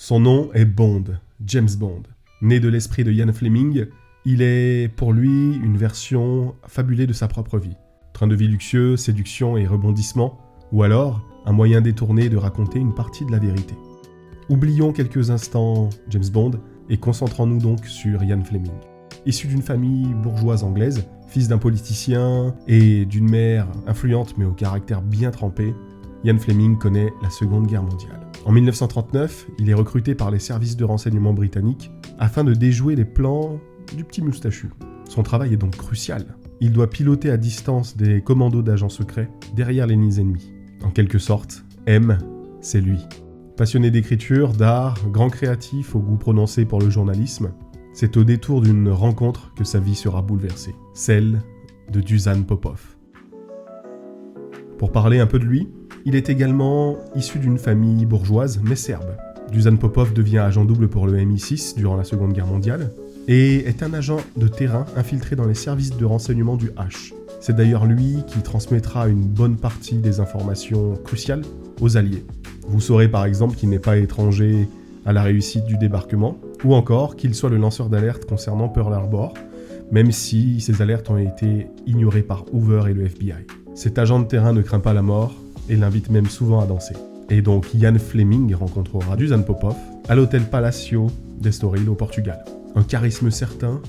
Son nom est Bond, James Bond. Né de l'esprit de Ian Fleming, il est pour lui une version fabulée de sa propre vie. Train de vie luxueux, séduction et rebondissement, ou alors un moyen détourné de raconter une partie de la vérité. Oublions quelques instants James Bond et concentrons-nous donc sur Ian Fleming. Issu d'une famille bourgeoise anglaise, fils d'un politicien et d'une mère influente mais au caractère bien trempé, Ian Fleming connaît la Seconde Guerre mondiale. En 1939, il est recruté par les services de renseignement britanniques afin de déjouer les plans du petit moustachu. Son travail est donc crucial. Il doit piloter à distance des commandos d'agents secrets derrière les lignes ennemies. En quelque sorte, M, c'est lui. Passionné d'écriture, d'art, grand créatif au goût prononcé pour le journalisme, c'est au détour d'une rencontre que sa vie sera bouleversée, celle de Dusan Popov. Pour parler un peu de lui, il est également issu d'une famille bourgeoise mais serbe. Dusan Popov devient agent double pour le MI6 durant la Seconde Guerre mondiale et est un agent de terrain infiltré dans les services de renseignement du H. C'est d'ailleurs lui qui transmettra une bonne partie des informations cruciales aux Alliés. Vous saurez par exemple qu'il n'est pas étranger à la réussite du débarquement, ou encore qu'il soit le lanceur d'alerte concernant Pearl Harbor, même si ces alertes ont été ignorées par Hoover et le FBI. Cet agent de terrain ne craint pas la mort et l'invite même souvent à danser. Et donc Ian Fleming rencontrera Dusan Popov à l'hôtel Palacio d'Estoril au Portugal. Un charisme certain,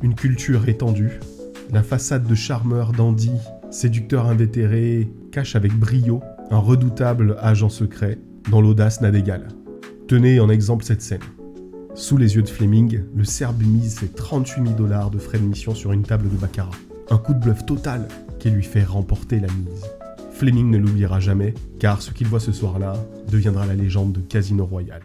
une culture étendue, la façade de charmeur dandy, séducteur invétéré, cache avec brio un redoutable agent secret dont l'audace n'a d'égal. Tenez en exemple cette scène. Sous les yeux de Fleming, le Serbe mise ses 38 000 $ de frais de mission sur une table de baccarat. Un coup de bluff total qui lui fait remporter la mise. Fleming ne l'oubliera jamais, car ce qu'il voit ce soir-là deviendra la légende de Casino Royale.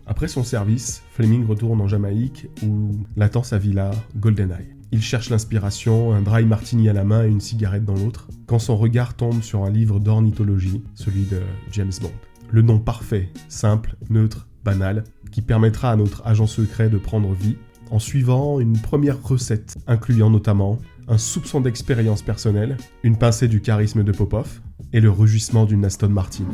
Après son service, Fleming retourne en Jamaïque où l'attend sa villa GoldenEye. Il cherche l'inspiration, un dry martini à la main et une cigarette dans l'autre, quand son regard tombe sur un livre d'ornithologie, celui de James Bond. Le nom parfait, simple, neutre, banal, qui permettra à notre agent secret de prendre vie en suivant une première recette, incluant notamment un soupçon d'expérience personnelle, une pincée du charisme de Popov et le rugissement d'une Aston Martin.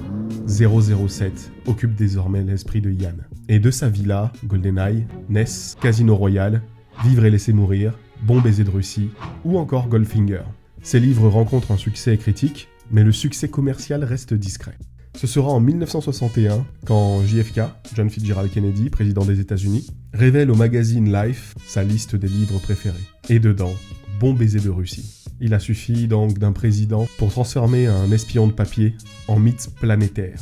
007 occupe désormais l'esprit de Ian. Et de sa villa, GoldenEye, naissent Casino Royale, Vivre et laisser mourir, Bon baiser de Russie ou encore Goldfinger. Ces livres rencontrent un succès critique, mais le succès commercial reste discret. Ce sera en 1961 quand JFK, John Fitzgerald Kennedy, président des États-Unis, révèle au magazine Life sa liste des livres préférés. Et dedans, Bon baiser de Russie. Il a suffi donc d'un président pour transformer un espion de papier en mythe planétaire.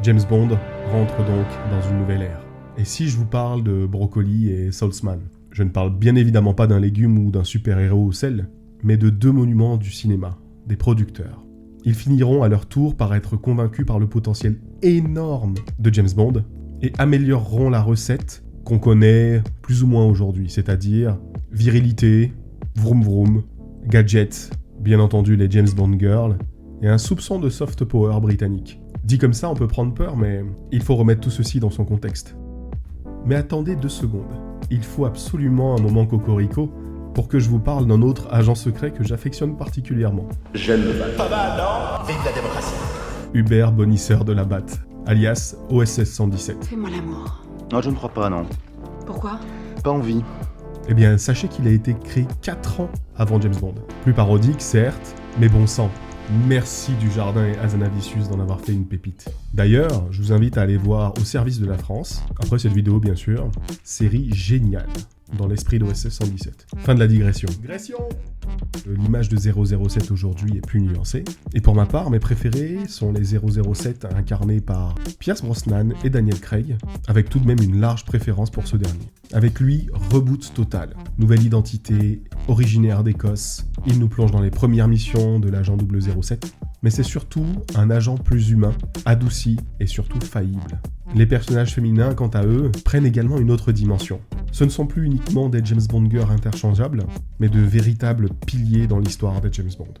James Bond rentre donc dans une nouvelle ère. Et si je vous parle de brocoli et Saltzman, je ne parle bien évidemment pas d'un légume ou d'un super-héros au sel, mais de deux monuments du cinéma, des producteurs. Ils finiront à leur tour par être convaincus par le potentiel énorme de James Bond et amélioreront la recette qu'on connaît plus ou moins aujourd'hui, c'est-à-dire virilité, vroom vroom, gadgets, bien entendu les James Bond Girls, et un soupçon de soft power britannique. Dit comme ça, on peut prendre peur, mais il faut remettre tout ceci dans son contexte. Mais attendez 2 secondes, il faut absolument un moment cocorico pour que je vous parle d'un autre agent secret que j'affectionne particulièrement. J'aime le bal. Pas mal, non? Vive la démocratie. Hubert Bonisseur de la Batte, alias OSS 117. Fais-moi l'amour. Non, je ne crois pas, non. Pourquoi? Pas envie. Eh bien, sachez qu'il a été créé 4 ans avant James Bond. Plus parodique, certes, mais bon sang. Merci Dujardin et Hazanavicius d'en avoir fait une pépite. D'ailleurs, je vous invite à aller voir Au service de la France, après cette vidéo bien sûr, série géniale, dans l'esprit d'OSS 117. Fin de la digression. L'image de 007 aujourd'hui est plus nuancée, et pour ma part, mes préférés sont les 007 incarnés par Pierce Brosnan et Daniel Craig, avec tout de même une large préférence pour ce dernier. Avec lui, reboot total, nouvelle identité, originaire d'Écosse, il nous plonge dans les premières missions de l'agent 007, mais c'est surtout un agent plus humain, adouci et surtout faillible. Les personnages féminins, quant à eux, prennent également une autre dimension. Ce ne sont plus uniquement des James Bond girls interchangeables, mais de véritables piliers dans l'histoire des James Bond.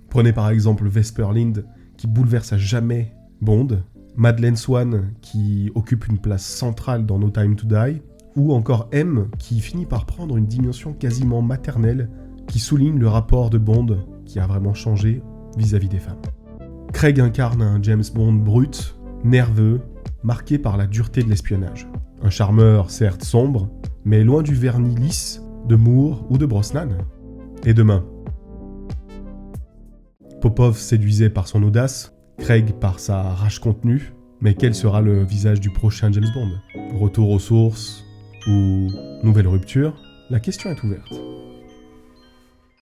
Prenez par exemple Vesper Lynd, qui bouleverse à jamais Bond, Madeleine Swann, qui occupe une place centrale dans No Time to Die, ou encore M, qui finit par prendre une dimension quasiment maternelle, qui souligne le rapport de Bond qui a vraiment changé vis-à-vis des femmes. Craig incarne un James Bond brut, nerveux, marqué par la dureté de l'espionnage. Un charmeur certes sombre, mais loin du vernis lisse de Moore ou de Brosnan. Et demain? Popov séduisait par son audace, Craig par sa rage contenue, mais quel sera le visage du prochain James Bond? Retour aux sources ou nouvelle rupture? La question est ouverte.